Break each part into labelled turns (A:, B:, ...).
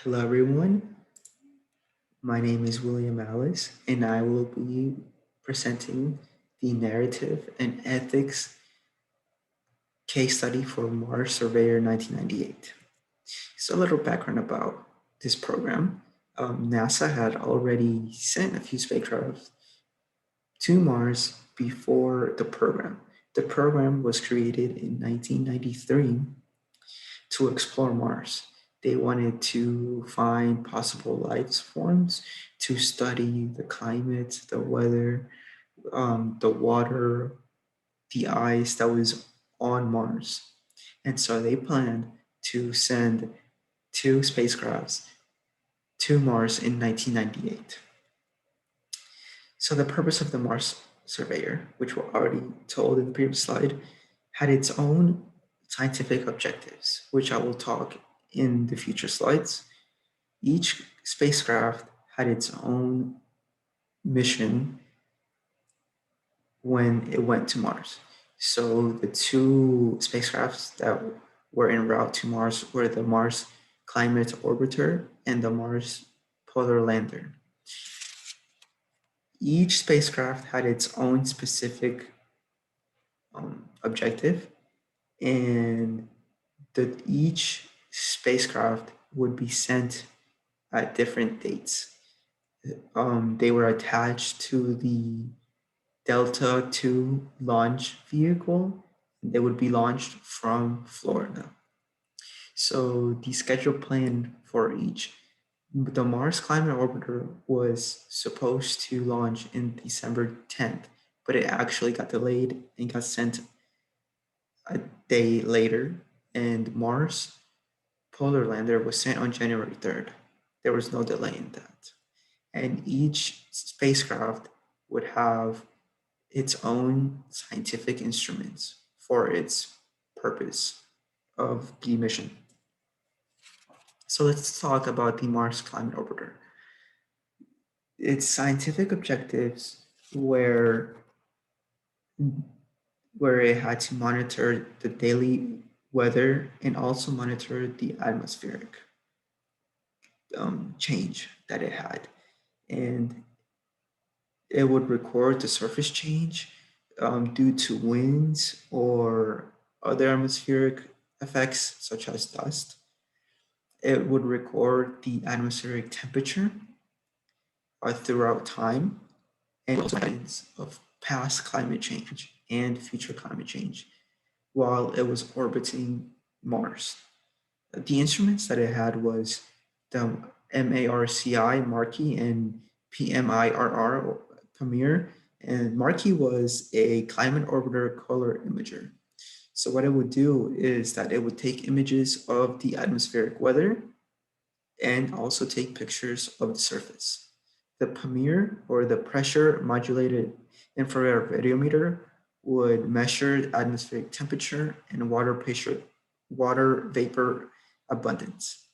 A: Hello, everyone. My name is William Alice, and I will be presenting the narrative and ethics case study for Mars Surveyor 1998. So, a little background about this program. NASA had already sent a few spacecraft to Mars before the program. The program was created in 1993 to explore Mars. They wanted to find possible life forms to study the climate, the weather, the water, the ice that was on Mars. And so they planned to send two spacecrafts to Mars in 1998. So the purpose of the Mars Surveyor, which were already told in the previous slide, had its own scientific objectives, which I will talk in the future slides. Each spacecraft had its own mission when it went to Mars. So the two spacecrafts that were en route to Mars were the Mars Climate Orbiter and the Mars Polar Lander. Each spacecraft had its own specific objective, and that each spacecraft would be sent at different dates. They were attached to the Delta II launch vehicle. They would be launched from Florida. So the schedule plan for each. The Mars Climate Orbiter was supposed to launch in December 10th, but it actually got delayed and got sent a day later. And Mars Polar Lander was sent on January 3rd. There was no delay in that. And each spacecraft would have its own scientific instruments for its purpose of the mission. So let's talk about the Mars Climate Orbiter. Its scientific objectives were where it had to monitor the daily weather and also monitor the atmospheric change that it had. And it would record the surface change due to winds or other atmospheric effects, such as dust. It would record the atmospheric temperature throughout time and also evidence of past climate change and future climate change while it was orbiting Mars. The instruments that it had was the MARCI Marquis and PMIRR Pamir. And Marquis was a climate orbiter color imager. So what it would do is that it would take images of the atmospheric weather and also take pictures of the surface. The Pamir, or the pressure modulated infrared radiometer, would measure atmospheric temperature and water vapor abundance.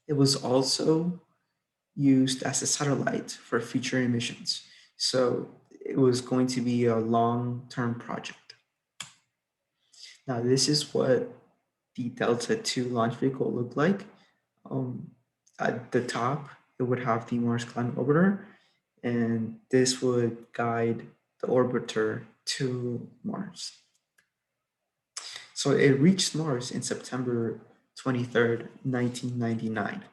A: It was also used as a satellite for future missions. So it was going to be a long-term project. Now, this is what the Delta II launch vehicle looked like. At the top, it would have the Mars Climate Orbiter, and this would guide the orbiter to Mars. So it reached Mars in September 23rd, 1999.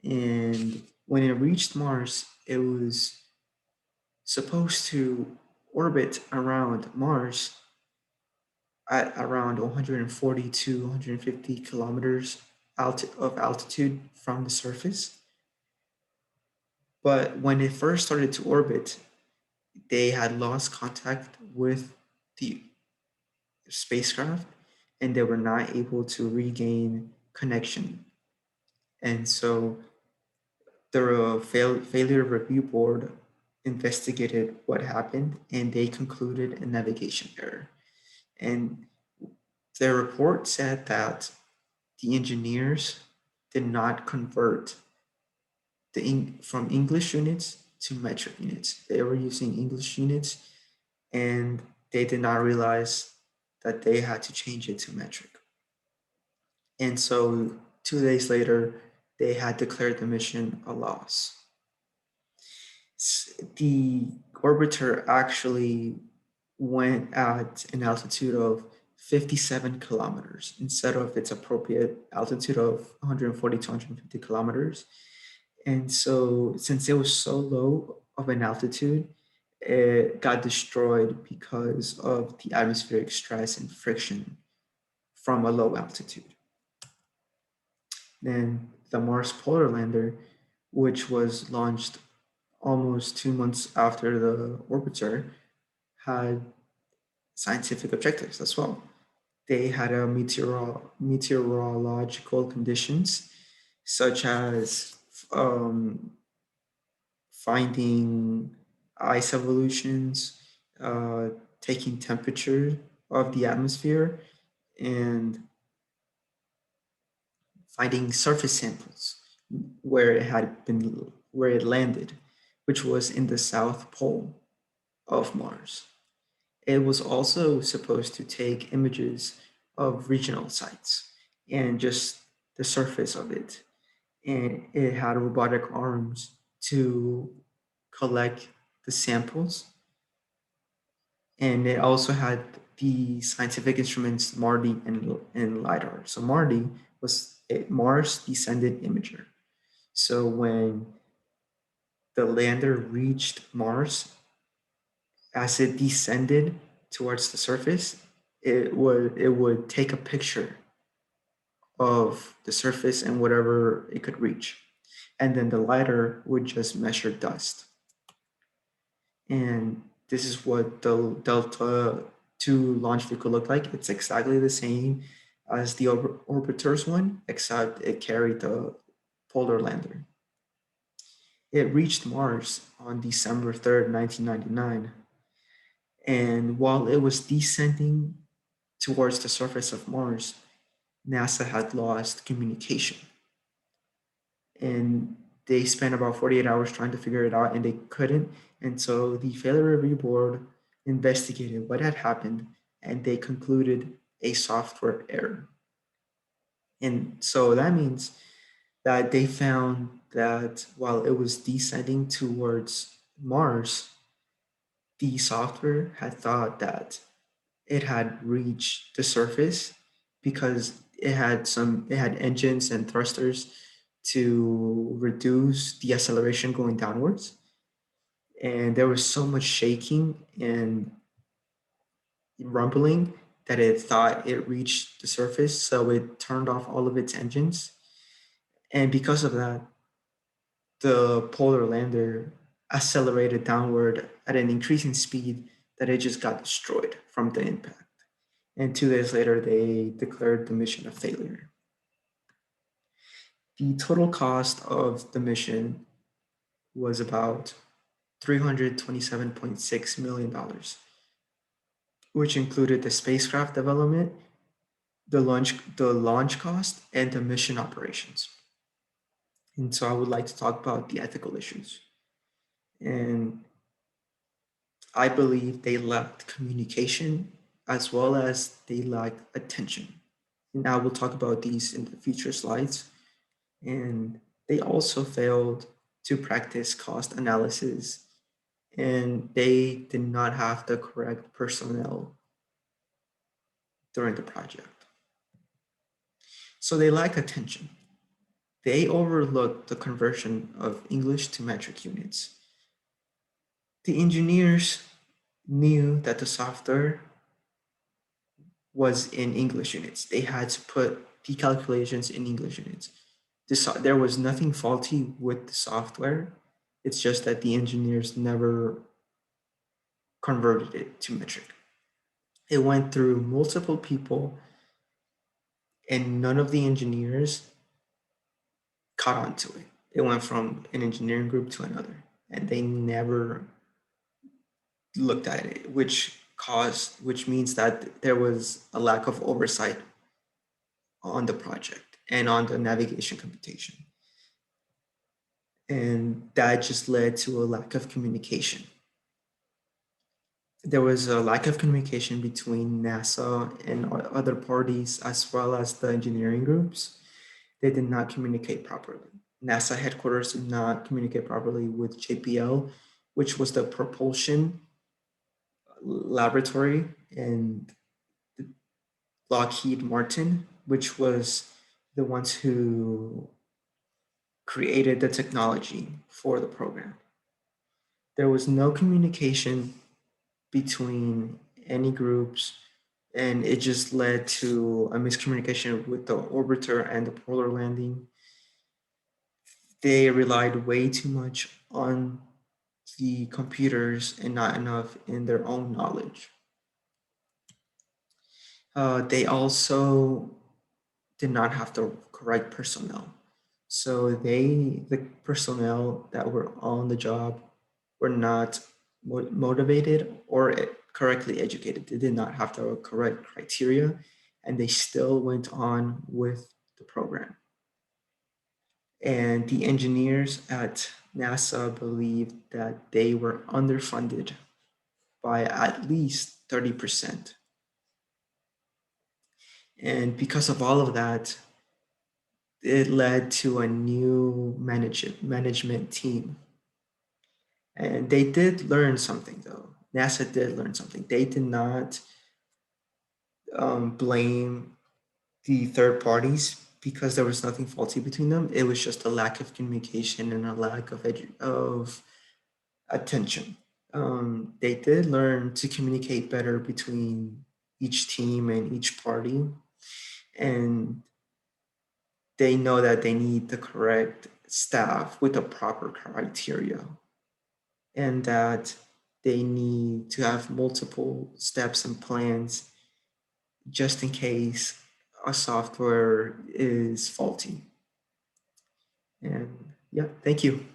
A: And when it reached Mars, it was supposed to orbit around Mars at around 140 to 150 kilometers of altitude from the surface. But when it first started to orbit, they had lost contact with the spacecraft and they were not able to regain connection. And so the failure review board investigated what happened and they concluded a navigation error. And their report said that the engineers did not convert from English units to metric units. They were using English units and they did not realize that they had to change it to metric. And so 2 days later, they had declared the mission a loss. The orbiter actually went at an altitude of 57 kilometers instead of its appropriate altitude of 140 to 150 kilometers. And so, since it was so low of an altitude, it got destroyed because of the atmospheric stress and friction from a low altitude. Then the Mars Polar Lander, which was launched almost 2 months after the orbiter, had scientific objectives as well. They had a meteorological conditions such as um, finding ice evolutions, uh, taking temperature of the atmosphere, and finding surface samples where it landed, which was in the south pole of Mars. It was also supposed to take images of regional sites and just the surface of it. And it had robotic arms to collect the samples. And it also had the scientific instruments MARDI and LIDAR. So MARDI was a Mars Descended Imager. So when the lander reached Mars, as it descended towards the surface, it would take a picture of the surface and whatever it could reach. And then the lidar would just measure dust. And this is what the Delta 2 launch vehicle looked like. It's exactly the same as the orbiter's one, except it carried the polar lander. It reached Mars on December 3rd, 1999. And while it was descending towards the surface of Mars, NASA had lost communication. And they spent about 48 hours trying to figure it out and they couldn't. And so the failure review board investigated what had happened and they concluded a software error. And so that means that they found that while it was descending towards Mars, the software had thought that it had reached the surface because it had engines and thrusters to reduce the acceleration going downwards, and there was so much shaking and rumbling that it thought it reached the surface, so it turned off all of its engines, and because of that the polar lander accelerated downward at an increasing speed that it just got destroyed from the impact. And 2 days later, they declared the mission a failure. The total cost of the mission was about $327.6 million, which included the spacecraft development, the launch cost, and the mission operations. And so I would like to talk about the ethical issues. And I believe they lacked communication as well as they lacked attention. And I will talk about these in the future slides. And they also failed to practice cost analysis and they did not have the correct personnel during the project. So they lacked attention. They overlooked the conversion of English to metric units. The engineers knew that the software was in English units. They had to put the calculations in English units. There was nothing faulty with the software. It's just that the engineers never converted it to metric. It went through multiple people, and none of the engineers caught on to it. It went from an engineering group to another, and they never looked at it, which means that there was a lack of oversight on the project and on the navigation computation. And that just led to a lack of communication. There was a lack of communication between NASA and other parties, as well as the engineering groups. they did not communicate properly. NASA headquarters did not communicate properly with JPL, which was the propulsion laboratory, and Lockheed Martin, which was the ones who created the technology for the program. There was no communication between any groups, and it just led to a miscommunication with the orbiter and the polar landing. They relied way too much on the computers and not enough in their own knowledge. They also did not have the correct personnel. So the personnel that were on the job were not motivated or correctly educated. They did not have the correct criteria, and they still went on with the program. And the engineers at NASA believed that they were underfunded by at least 30%. And because of all of that, it led to a new management team. And they did learn something, though. NASA did learn something. They did not blame the third parties because there was nothing faulty between them. It was just a lack of communication and a lack of attention. They did learn to communicate better between each team and each party, and they know that they need the correct staff with the proper criteria, and that they need to have multiple steps and plans just in case a software is faulty. And yeah, thank you.